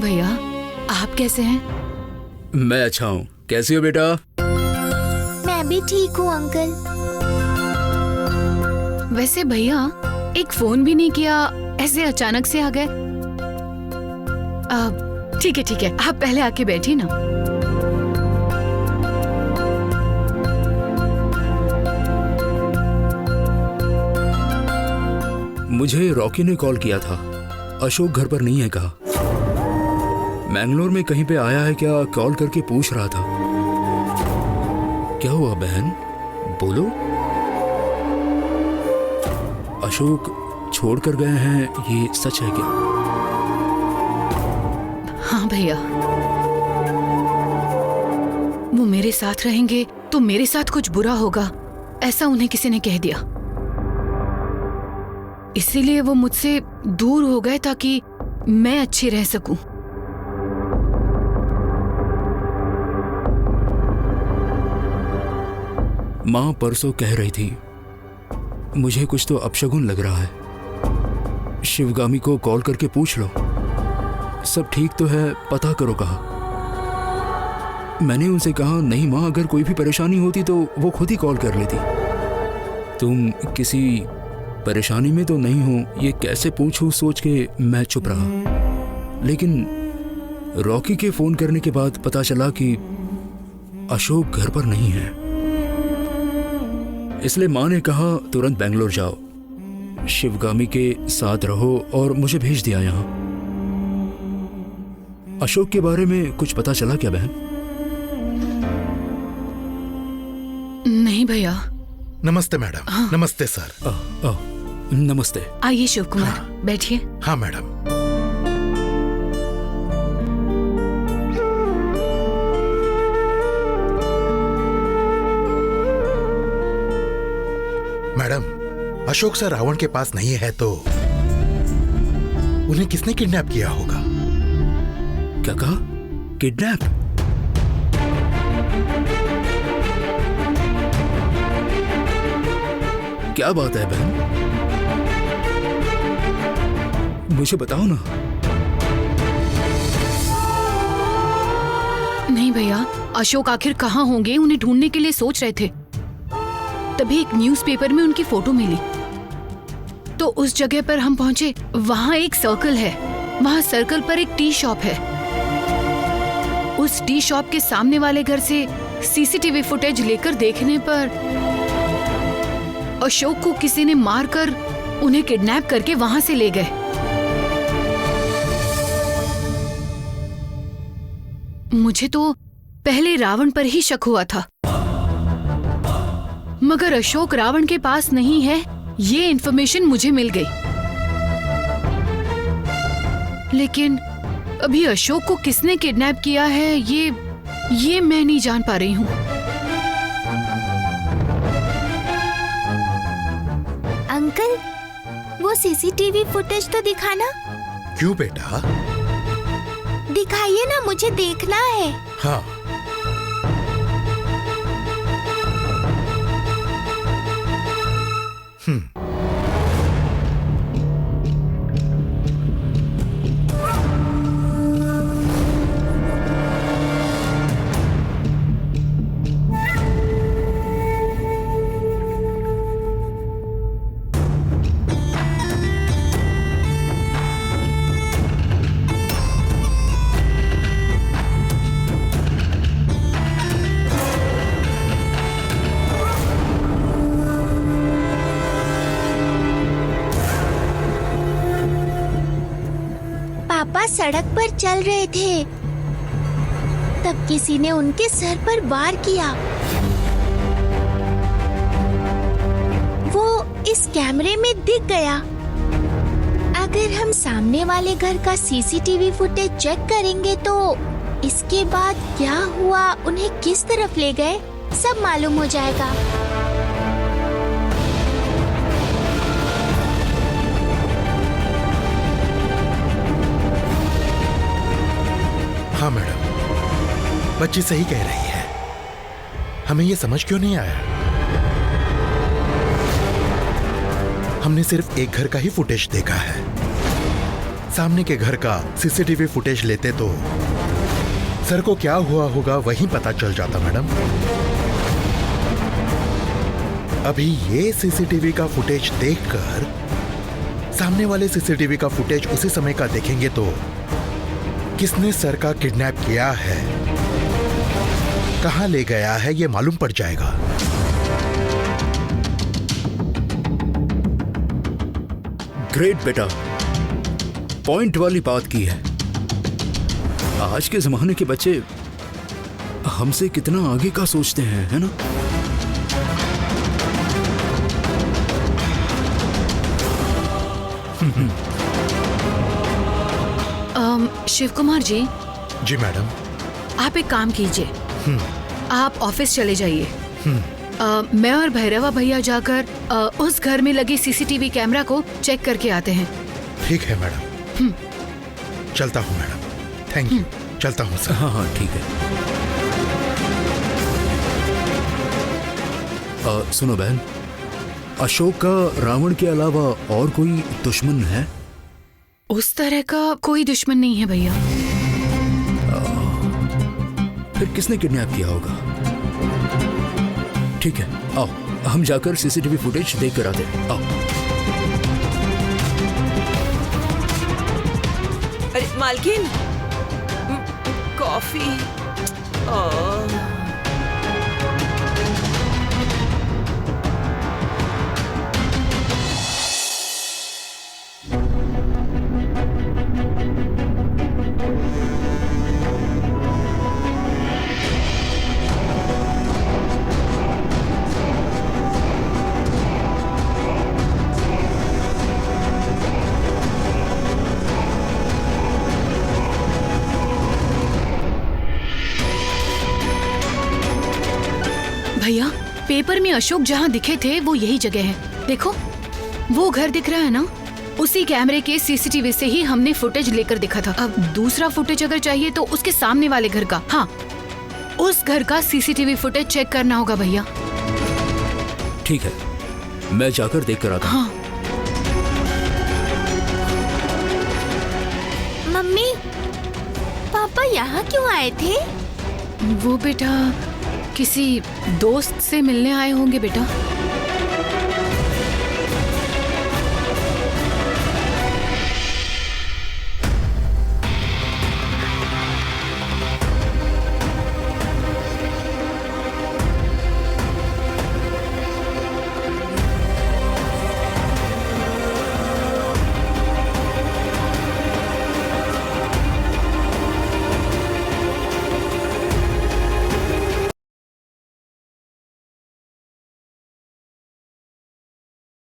भैया, आप कैसे हैं? मैं अच्छा हूँ। कैसी हो बेटा? मैं भी ठीक हूँ अंकल। वैसे भैया, एक फोन भी नहीं किया, ऐसे अचानक से आ गए। ठीक है, आप पहले आके बैठिए ना। मुझे रॉकी ने कॉल किया था। अशोक घर पर नहीं है कहा। मैंगलोर में कहीं पे आया है क्या, कॉल करके पूछ रहा था। क्या हुआ बहन, बोलो। अशोक छोड़कर गए हैं, ये सच है क्या? हाँ भैया, वो मेरे साथ रहेंगे तो मेरे साथ कुछ बुरा होगा, ऐसा उन्हें किसी ने कह दिया। इसीलिए वो मुझसे दूर हो गए ताकि मैं अच्छी रह सकूं। माँ परसों कह रही थी, मुझे कुछ तो अपशगुन लग रहा है। शिवगामी को कॉल करके पूछ लो, सब ठीक तो है, पता करो कहा। मैंने उनसे कहा, नहीं माँ, अगर कोई भी परेशानी होती तो वो खुद ही कॉल कर लेती। तुम किसी परेशानी में तो नहीं हो, ये कैसे पूछूं सोच के मैं चुप रहा। लेकिन रॉकी के फोन करने के बाद पता चला कि अशोक घर पर नहीं है। इसलिए माँ ने कहा तुरंत बेंगलोर जाओ, शिवगामी के साथ रहो, और मुझे भेज दिया यहाँ। अशोक के बारे में कुछ पता चला क्या बहन? नहीं भैया। नमस्ते मैडम। हाँ। नमस्ते सर। नमस्ते। आइए शिव कुमार, बैठिए। हाँ madam. Madam, Ashok sir Ravan के पास नहीं है तो उन्हें किसने किडनैप किया होगा? क्या कहा? किडनैप? क्या बात है बहन, मुझे बताओ ना। नहीं भैया, अशोक आखिर कहाँ होंगे, उन्हें ढूंढने के लिए सोच रहे थे। तभी एक न्यूज़पेपर में उनकी फोटो मिली, तो उस जगह पर हम पहुंचे। वहां एक सर्कल है, वहां सर्कल पर एक टी शॉप है। उस टी शॉप के सामने वाले घर से सीसीटीवी फुटेज लेकर देखने पर अशोक को किसी ने मारकर उन्हें किडनैप करके वहां से ले गए। मुझे तो पहले रावण पर ही शक हुआ था, मगर अशोक रावण के पास नहीं है, ये इन्फॉर्मेशन मुझे मिल गई। लेकिन अभी अशोक को किसने किडनैप किया है, ये मैं नहीं जान पा रही हूँ। अंकल, वो सीसीटीवी फुटेज तो दिखाना। क्यों बेटा? दिखाइए ना, मुझे देखना है। हाँ। पापा सड़क पर चल रहे थे, तब किसी ने उनके सर पर वार किया। वो इस कैमरे में दिख गया। अगर हम सामने वाले घर का सीसीटीवी फुटेज चेक करेंगे तो इसके बाद क्या हुआ, उन्हें किस तरफ ले गए, सब मालूम हो जाएगा। हाँ मैडम, बच्ची सही कह रही है। हमें ये समझ क्यों नहीं आया? हमने सिर्फ एक घर का ही फुटेज देखा है, सामने के घर का सीसीटीवी फुटेज लेते तो सर को क्या हुआ होगा वहीं पता चल जाता मैडम। अभी ये सीसीटीवी का फुटेज देखकर सामने वाले सीसीटीवी का फुटेज उसी समय का देखेंगे तो किसने सर का किडनैप किया है, कहां ले गया है, ये मालूम पड़ जाएगा। ग्रेट बेटा, पॉइंट वाली बात की है। आज के जमाने के बच्चे हमसे कितना आगे का सोचते हैं, है ना? शिव कुमार जी, जी मैडम। आप एक काम कीजिए, आप ऑफिस चले जाइए। मैं और भैरवा भैया जाकर उस घर में लगे सीसीटीवी कैमरा को चेक करके आते हैं। ठीक है मैडम। चलता हूँ मैडम। Thank you. चलता हूँ सर। हाँ हाँ ठीक है। सुनो बहन, अशोक का रावण के अलावा और कोई दुश्मन है? उस तरह का कोई दुश्मन नहीं है भैया। फिर किसने किडनैप किया होगा? ठीक है, आओ हम जाकर सीसीटीवी फुटेज देख कर आते हैं। आओ। अरे मालकिन, कॉफी। भैया, पेपर में अशोक जहाँ दिखे थे वो यही जगह है। देखो, वो घर दिख रहा है ना? उसी कैमरे के सीसीटीवी से ही हमने फुटेज लेकर देखा था। अब दूसरा फुटेज अगर चाहिए तो उसके सामने वाले घर का, हाँ, उस घर का सीसीटीवी फुटेज चेक करना होगा भैया। ठीक है, मैं जाकर देख कर आता हूँ। हाँ। मम्मी, पापा यहाँ क्यों आए थे? वो बेटा किसी दोस्त से मिलने आए होंगे बेटा।